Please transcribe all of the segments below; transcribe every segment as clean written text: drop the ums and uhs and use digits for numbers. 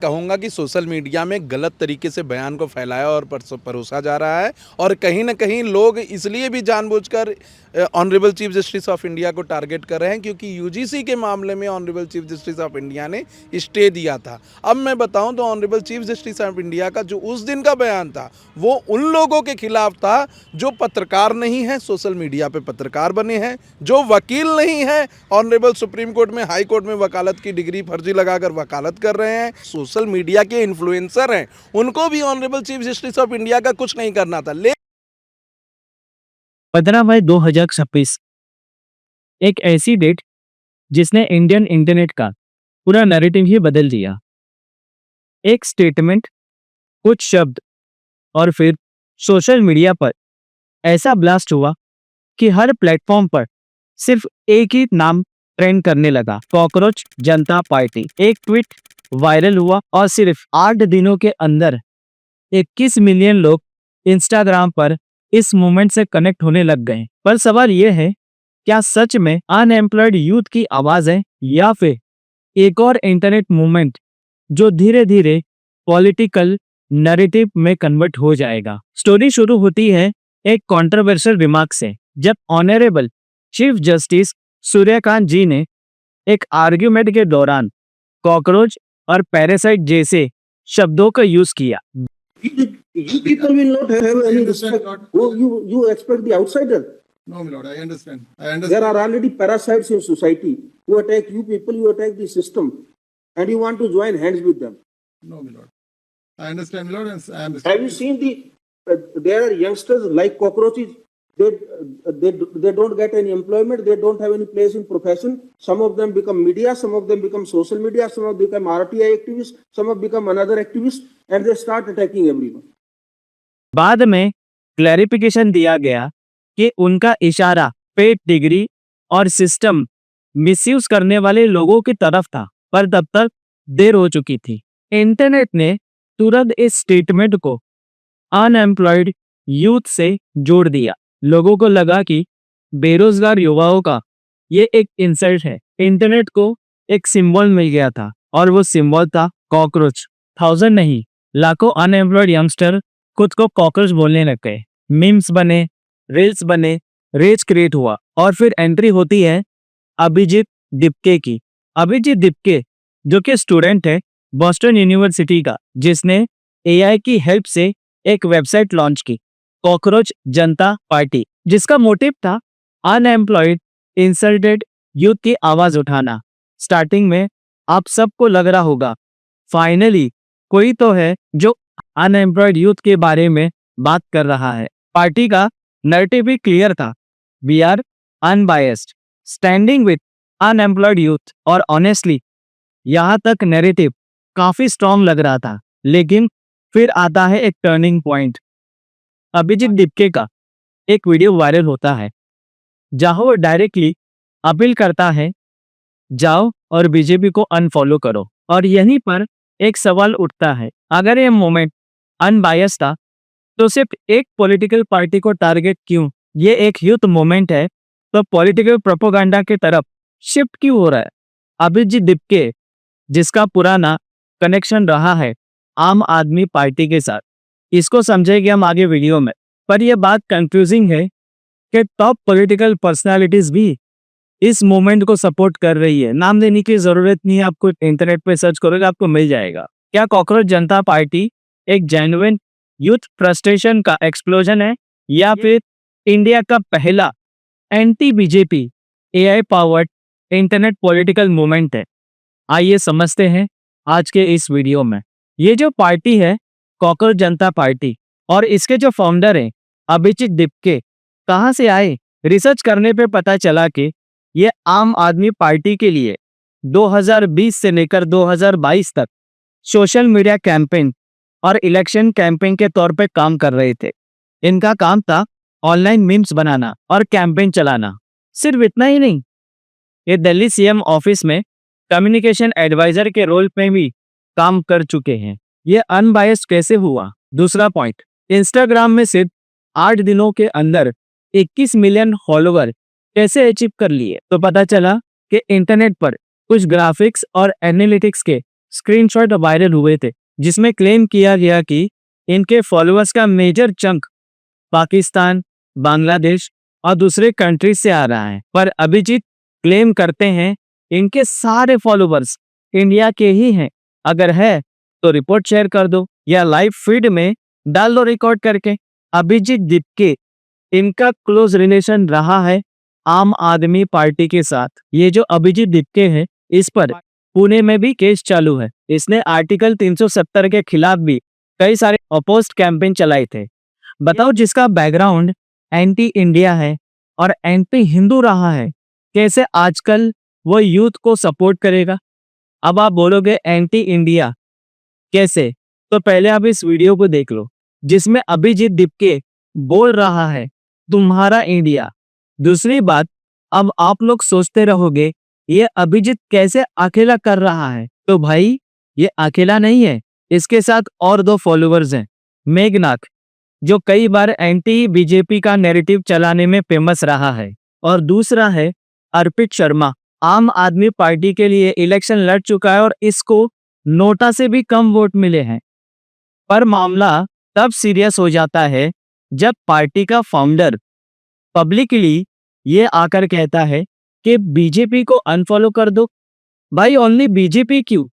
कहूँगा कि social media में गलत तरीके से बयान को फैलाया और परोसा जा रहा है और कहीं न कहीं लोग इसलिए भी जानबूझकर honourable chief justice of India को टारगेट कर रहे हैं क्योंकि यूजीसी के मामले में honourable chief justice of India ने स्टे दिया था। अब मैं बताऊं तो honourable chief justice of India का जो उस दिन का बयान था वो उन लोगों के खिलाफ था जो पत्रकार नहीं है, सोशल मीडिया पे पत्रकार बने हैं, जो वकील नहीं है, ऑनरेबल सुप्रीम कोर्ट में, हाई कोर्ट में वकालत की डिग्री फर्जी लगाकर वकालत कर रहे हैं, सोशल मीडिया के इन्फ्लुएंसर हैं, उनको भी honourable chief justice of India का कुछ नहीं करना था। 15 मई 2026 एक ऐसी डेट जिसने इंडियन इंटरनेट का पूरा नैरेटिव ही बदल दिया। एक स्टेटमेंट, कुछ शब्द और फिर सोशल मीडिया पर ऐसा ब्लास्ट हुआ कि हर प्लेटफॉर्म पर सिर्फ एक ही नाम ट्रेंड करने लगा, कॉकरोच जनता पार्टी। एक ट्वीट वायरल हुआ और सिर्फ 8 दिनों के अंदर 21 मिलियन लोग इंस्टाग्राम पर इस मूवमेंट से कनेक्ट होने लग गए। पर सवाल यह है, क्या सच में अनएम्प्लॉयड यूथ की आवाज है या फिर एक और इंटरनेट मूवमेंट जो धीरे धीरे पॉलिटिकल नैरेटिव में कन्वर्ट हो जाएगा। स्टोरी शुरू होती है एक कंट्रोवर्शियल रिमार्क से, जब ऑनरेबल चीफ जस्टिस सूर्यकांत जी ने एक आर्ग्यूमेंट के दौरान कॉकरोच और पैरासाइट जैसे शब्दों का यूज किया। You people will not have any respect. You expect the outsider. No, my lord, I understand. There are already parasites in society who attack you people, you attack the system, and you want to join hands with them. No, my lord. I understand, my lord, and I understand. Have you seen there are youngsters like cockroaches. They don't get any employment. They don't have any place in profession. Some of them become media. Some of them become social media. Some of them become RTI activists. Some of them become another activist, and they start attacking everyone. बाद में clarification दिया गया कि उनका इशारा paid degree और system misuse करने वाले लोगों की तरफ था, पर तब तक देर हो चुकी थी। इंटरनेट ने तुरंत इस स्टेटमेंट को अनएम्प्लॉयड यूथ से जोड़ दिया। लोगों को लगा कि बेरोजगार युवाओं का ये एक इंसल्ट है। इंटरनेट को एक सिंबल मिल गया था और वो सिंबल था कॉकरोच। 1000 नहीं, लाखों अनएम्प्लॉयड यंगस्टर खुद को कॉकरोच बोलने लग गए। मीम्स बने, रील्स बने, रेज क्रिएट हुआ और फिर एंट्री होती है अभिजीत दिपके की। अभिजीत दिपके जो कि स्टूडेंट है बॉस्टन यूनिवर्सिटी का, जिसने एआई की हेल्प से एक वेबसाइट लॉन्च की, कॉकरोच जनता पार्टी, जिसका मोटिव था अनएम्प्लॉयड इंसल्टेड यूथ की आवाज उठाना। स्टार्टिंग में आप सबको लग रहा होगा फाइनली कोई तो है जो अनएम्प्लॉयड यूथ के बारे में बात कर रहा है। पार्टी का नैरेटिव भी क्लियर था, we are unbiased, standing with unemployed youth. और ऑनेस्टली यहाँ तक नैरेटिव काफी स्ट्रॉन्ग लग रहा था, लेकिन फिर आता है एक टर्निंग पॉइंट। अभिजीत दिपके का एक वीडियो वायरल होता है जहां वो डायरेक्टली अपील करता है, जाओ और बीजेपी को अनफॉलो करो। और यहीं पर एक सवाल उठता है, अगर ये मोमेंट अनबायस था तो सिर्फ एक पॉलिटिकल पार्टी को टारगेट क्यों? ये एक यूथ मूवमेंट है तो पॉलिटिकल प्रोपेगेंडा की तरफ शिफ्ट क्यों हो रहा है? अभिजीत दिपके जिसका पुराना कनेक्शन रहा है आम आदमी पार्टी के साथ, इसको समझेंगे हम आगे वीडियो में। पर यह बात कंफ्यूजिंग है कि टॉप पॉलिटिकल पर्सनालिटीज भी इस मूवमेंट को सपोर्ट कर रही है। नाम देने की जरूरत नहीं है, आपको इंटरनेट पे सर्च करोगे आपको मिल जाएगा। क्या कॉकरोच जनता पार्टी एक जेन्युइन यूथ फ्रस्ट्रेशन का एक्सप्लोजन है या फिर इंडिया का पहला anti BJP AI powered internet political movement है? आइए समझते हैं आज के इस वीडियो में। ये जो पार्टी है कॉकरोच जनता पार्टी और इसके जो फाउंडर हैं अभिजीत दिपके कहाँ से आए? रिसर्च करने पे पता चला कि ये आम आदमी पार्टी के लिए 2020 से लेकर 2022 तक सोशल मीडिया कैंपेन और इलेक्शन कैंपेन के तौर पे काम कर रहे थे। इनका काम था ऑनलाइन मीम्स बनाना और कैंपेन चलाना। सिर्फ इतना ही नहीं, ये दिल्ली सीएम ऑफिस में कम्युनिकेशन एडवाइजर के रोल पे भी काम कर चुके हैं। ये अनबायस्ड कैसे हुआ? दूसरा पॉइंट, इंस्टाग्राम में सिर्फ 8 दिनों के अंदर 21 मिलियन फॉलोवर कैसे अचीव कर लिए? तो पता चला कि इंटरनेट पर कुछ ग्राफिक्स और एनालिटिक्स के स्क्रीनशॉट वायरल हुए थे जिसमें क्लेम किया गया कि इनके फॉलोअर्स का मेजर चंक पाकिस्तान, बांग्लादेश और दूसरे कंट्रीज से आ रहा है। पर अभिजीत क्लेम करते हैं इनके सारे फॉलोअर्स इंडिया के ही हैं। अगर है तो रिपोर्ट शेयर कर दो या लाइव फीड में डाल दो रिकॉर्ड करके। अभिजीत दीपके इनका क्लोज रिलेशन रहा है आम आदमी पार्टी के साथ। ये जो अभिजीत दीपके है इस पर पुणे में भी केस चालू है। इसने आर्टिकल 370 के खिलाफ भी कई सारे अपोस्ट कैंपेन चलाए थे। बताओ जिसका बैकग्राउंड एंटी इंडिया है और एंटी हिंदू रहा है, कैसे आजकल वो यूथ को सपोर्ट करेगा? अब आप बोलोगे एंटी इंडिया कैसे, तो पहले आप इस वीडियो को देख लो जिसमें अभिजीत दीपके बोल रहा है तुम्हारा इंडिया। दूसरी बात, अब आप लोग सोचते रहोगे ये अभिजीत कैसे अकेला कर रहा है, तो भाई ये अकेला नहीं है, इसके साथ और 2 फॉलोअर्स हैं। मेघनाथ जो कई बार एंटी बीजेपी का नैरेटिव चलाने में फेमस रहा है, और दूसरा है अर्पित शर्मा, आम आदमी पार्टी के लिए इलेक्शन लड़ चुका है और इसको नोटा से भी कम वोट मिले हैं। पर मामला तब सीरियस हो जाता है जब पार्टी का फाउंडर पब्लिकली ये आकर कहता है कि बीजेपी को अनफॉलो कर दो। भाई ओनली बीजेपी क्यों?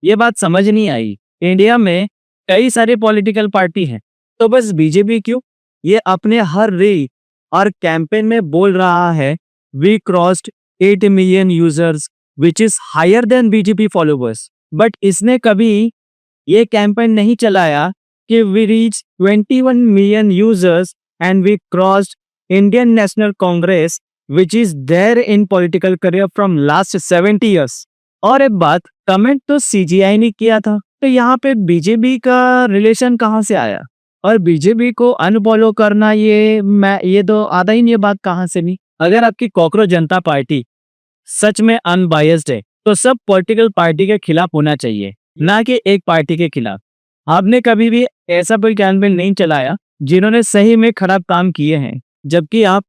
ये बात समझ नहीं आई। इंडिया में कई सारे पॉलिटिकल पार्टी हैं, तो बस बीजेपी क्यों? ये अपने हर रैली और कैंपेन में बोल रहा है we crossed 8 million users which is higher than BJP followers. But इसने कभी ये कैंपेन नहीं चलाया कि we reach 21 million users and we crossed Indian National Congress which is there in political career from last 70 years. और एक बात, कमेंट तो सीजीआई ने किया था, तो यहाँ पे बीजेपी का रिलेशन कहाँ से आया? और बीजेपी को अनफॉलो करना ये तो आता ही नहीं, ये बात कहाँ से नहीं। अगर आपकी कॉकरोच जनता पार्टी सच में अनबायस्ड है तो सब पॉलिटिकल पार्टी के खिलाफ होना चाहिए, ना कि एक पार्टी के खिलाफ। आपने कभी भी ऐसा कोई कैंपेन नहीं चलाया जिन्होंने सही में खराब काम किए हैं, जबकि आप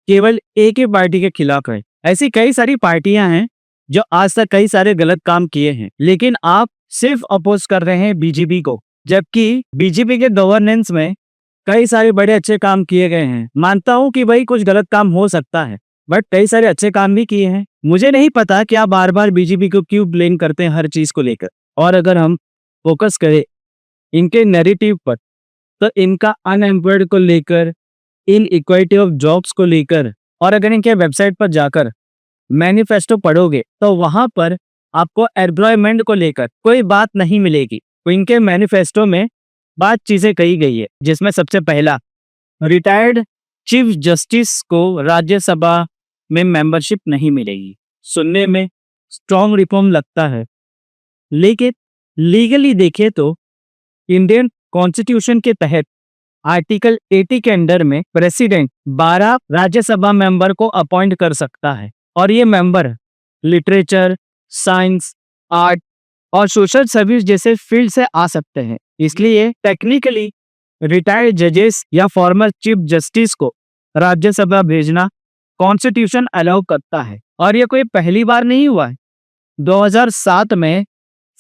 केवल एक ही पार्टी के खिलाफ है। ऐसी कई सारी पार्टियां हैं जो आज तक कई सारे गलत काम किए हैं, लेकिन आप सिर्फ अपोज कर रहे हैं बीजेपी को, जबकि बीजेपी के गवर्नेंस में कई सारे बड़े अच्छे काम किए गए हैं। मानता हूं कि भाई कुछ गलत काम हो सकता है, बट कई सारे अच्छे काम भी किए हैं। मुझे नहीं पता कि आप बार बार बीजेपी को क्यों ब्लेम करते हैं हर चीज को लेकर। और अगर हम फोकस करें इनके नैरेटिव पर, तो इनका अनएम्प्लॉयड को लेकर, इन इक्वालिटी ऑफ जॉब्स को लेकर, और अगर इनके वेबसाइट पर जाकर मैनिफेस्टो पढ़ोगे तो वहां पर आपको एम्प्लॉयमेंट को लेकर कोई बात नहीं मिलेगी। तो इनके मैनिफेस्टो में बात चीजें कही गई है, जिसमें सबसे पहला रिटायर्ड चीफ जस्टिस को राज्यसभा में मेंबरशिप नहीं मिलेगी। सुनने में स्ट्रॉन्ग रिफॉर्म लगता है, लेकिन लीगली देखें तो इंडियन कॉन्स्टिट्यूशन के तहत आर्टिकल 80 के अंडर में प्रेसिडेंट 12 राज्यसभा मेंबर को अपॉइंट कर सकता है, और ये मेंबर लिटरेचर, साइंस, आर्ट और सोशल सर्विस जैसे फील्ड से आ सकते हैं। इसलिए टेक्निकली रिटायर्ड जजेस या फॉर्मर चीफ जस्टिस को राज्यसभा भेजना कॉन्स्टिट्यूशन अलाउ करता है, और ये कोई पहली बार नहीं हुआ है। 2007 में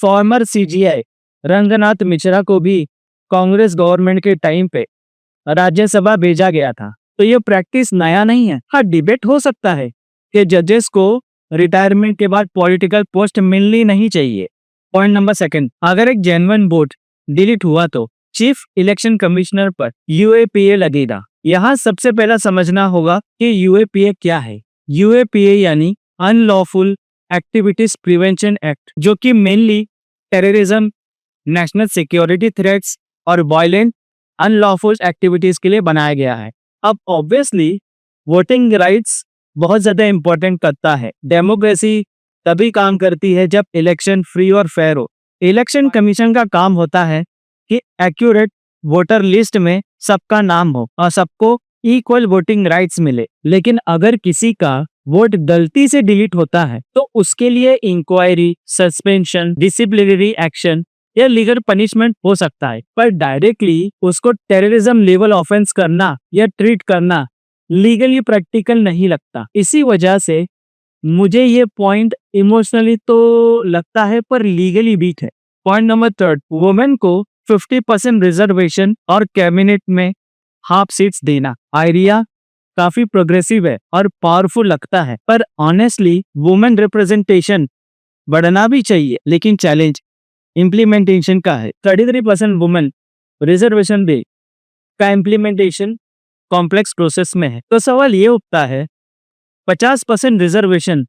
फॉर्मर सीजीआई रंगनाथ मिश्रा को भी कांग्रेस गवर्नमेंट के टाइम पे राज्यसभा भेजा गया था, तो ये प्रैक्टिस नया नहीं है। हाँ, डिबेट हो सकता है कि जजेस को रिटायरमेंट के बाद पॉलिटिकल पोस्ट मिलनी नहीं चाहिए। पॉइंट नंबर 2, अगर एक जेन्युइन वोट डिलीट हुआ तो चीफ इलेक्शन कमिश्नर पर यूएपीए लगेगा। यहाँ सबसे पहला समझना होगा कि यूएपीए क्या है। यूएपीए यानी अनलॉफुल एक्टिविटीज प्रिवेंशन एक्ट, जो कि mainly terrorism, national security threats और वायलेंट अनलॉफुल एक्टिविटीज के लिए बनाया गया है। अब ऑब्वियसली वोटिंग राइट्स बहुत ज्यादा इंपॉर्टेंट करता है। डेमोक्रेसी तभी काम करती है जब इलेक्शन फ्री और फेयर हो। इलेक्शन कमीशन का काम होता है कि एक्यूरेट वोटर लिस्ट में सबका नाम हो और सबको इक्वल वोटिंग राइट्स मिले। लेकिन अगर किसी का वोट गलती से डिलीट होता है तो उसके लिए इंक्वायरी, सस्पेंशन, डिसिप्लिनरी एक्शन या लीगल पनिशमेंट हो सकता है, पर डायरेक्टली उसको टेररिज्म लेवल ऑफेंस करना या ट्रीट करना लीगली प्रैक्टिकल नहीं लगता। इसी वजह से मुझे ये पॉइंट इमोशनली तो लगता है पर लीगली वीक है। पॉइंट नंबर 3, वुमेन को 50% रिजर्वेशन और कैबिनेट में हाफ सीट्स देना आइडिया काफी प्रोग्रेसिव है और पावरफुल लगता है, पर ऑनेस्टली वुमेन रिप्रेजेंटेशन बढ़ना भी चाहिए, लेकिन चैलेंज इम्प्लीमेंटेशन का है। 33% वुमेन रिजर्वेशन डे का इम्प्लीमेंटेशन कॉम्प्लेक्स प्रोसेस में है। तो सवाल ये उठता है 50% रिजर्वेशन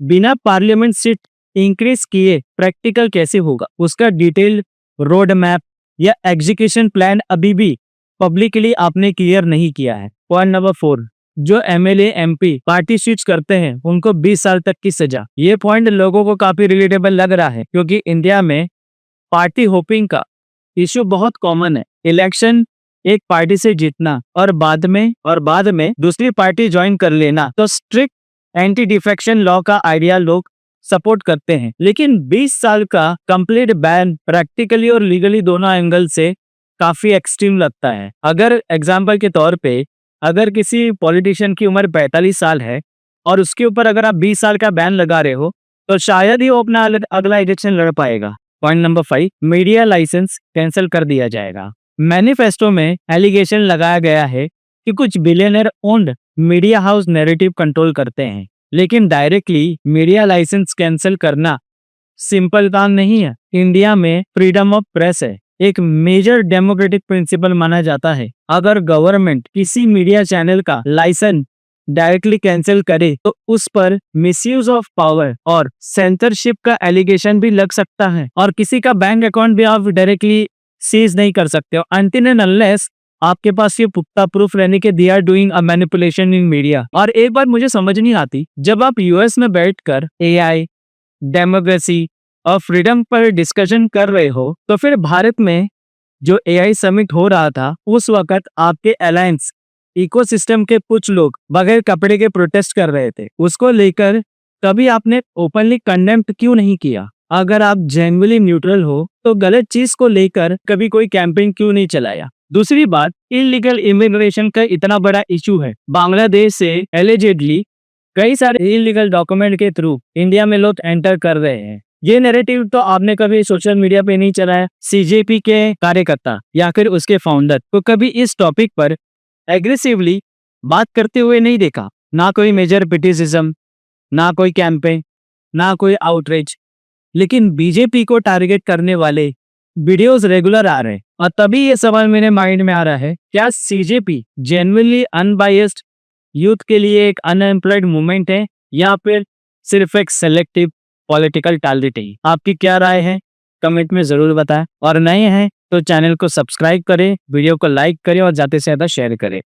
बिना पार्लियामेंट सीट इंक्रीज किए प्रैक्टिकल कैसे होगा? उसका डिटेल रोड मैप या एग्जीक्यूशन प्लान अभी भी पब्लिकली आपने क्लियर नहीं किया है। पॉइंट नंबर 4, जो एमएलए एमपी पार्टी स्विच करते हैं उनको 20 साल तक की सजा। ये पॉइंट लोगों को काफी रिलेटेबल लग रहा है क्योंकि इंडिया में पार्टी होपिंग का इश्यू बहुत कॉमन है। इलेक्शन एक पार्टी से जीतना और बाद में दूसरी पार्टी ज्वाइन कर लेना, तो स्ट्रिक्ट एंटी डिफेक्शन लॉ का आइडिया लोग सपोर्ट करते हैं, लेकिन 20 साल का कंप्लीट बैन प्रैक्टिकली और लीगली दोनों एंगल से काफी एक्सट्रीम लगता है। अगर एग्जाम्पल के तौर पे अगर किसी पॉलिटिशियन की उम्र 45 साल है और उसके ऊपर अगर आप 20 साल का बैन लगा रहे हो तो शायद ही वो अपना अगला इलेक्शन लड़ पाएगा। Point number 5, media license cancel कर दिया जाएगा। मैनिफेस्टो में एलिगेशन लगाया गया है कि कुछ billionaire owned media house narrative control करते हैं, लेकिन डायरेक्टली मीडिया लाइसेंस कैंसिल करना सिंपल काम नहीं है। इंडिया में फ्रीडम ऑफ प्रेस है, एक मेजर डेमोक्रेटिक प्रिंसिपल माना जाता है। अगर गवर्नमेंट किसी मीडिया चैनल का लाइसेंस डायरेक्टली कैंसिल करे तो उस पर मिसयूज ऑफ पावर और सेंसरशिप का एलिगेशन भी लग सकता है, और किसी का बैंक अकाउंट भी आप डायरेक्टली सीज नहीं कर सकते हो अनटिल एंड अनलेस आपके पास ये पुख्ता प्रूफ रहने के they are doing a manipulation in media. और एक बात मुझे समझ नहीं आती, जब आप यूएस में बैठकर एआई, डेमोक्रेसी और फ्रीडम पर डिस्कशन कर रहे हो, तो फिर भारत में जो एआई समिट हो रहा था उस वक्त आपके अलायंस इकोसिस्टम के कुछ लोग बगैर कपड़े के प्रोटेस्ट कर रहे थे। उसको लेकर कभी आपने ओपनली कंडेम्ड क्यों नहीं किया? अगर आप जेन्युइनली न्यूट्रल हो तो गलत चीज को लेकर कभी कोई कैंपेन क्यों नहीं चलाया? दूसरी बात, इलीगल इमिग्रेशन का इतना बड़ा इशू है। बांग्लादेश से एलिजिडली कई सारे इलीगल डॉक्यूमेंट के थ्रू इंडिया में लोग एंटर कर रहे हैं। ये नैरेटिव तो आपने कभी सोशल मीडिया पे नहीं चलाया। सीजेपी के कार्यकर्ता या फिर उसके फाउंडर को कभी इस टॉपिक पर एग्रेसिवली बात करते हुए नहीं देखा। ना कोई मेजर क्रिटिसिज्म, ना कोई कैंपेन, ना कोई आउटरीच, लेकिन बीजेपी को टारगेट करने वाले वीडियोस रेगुलर आ रहे हैं। और तभी ये सवाल मेरे माइंड में आ रहा है, क्या सीजेपी जेन्युइनली अनबायस्ड यूथ के लिए एक अनएम्प्लॉयड मूवमेंट है या फिर सिर्फ एक सेलेक्टिव पॉलिटिकल टारगेट है? आपकी क्या राय है कमेंट में जरूर बताएं, और नए हैं तो चैनल को सब्सक्राइब करें, वीडियो को लाइक करें और ज्यादा से ज्यादा शेयर करें।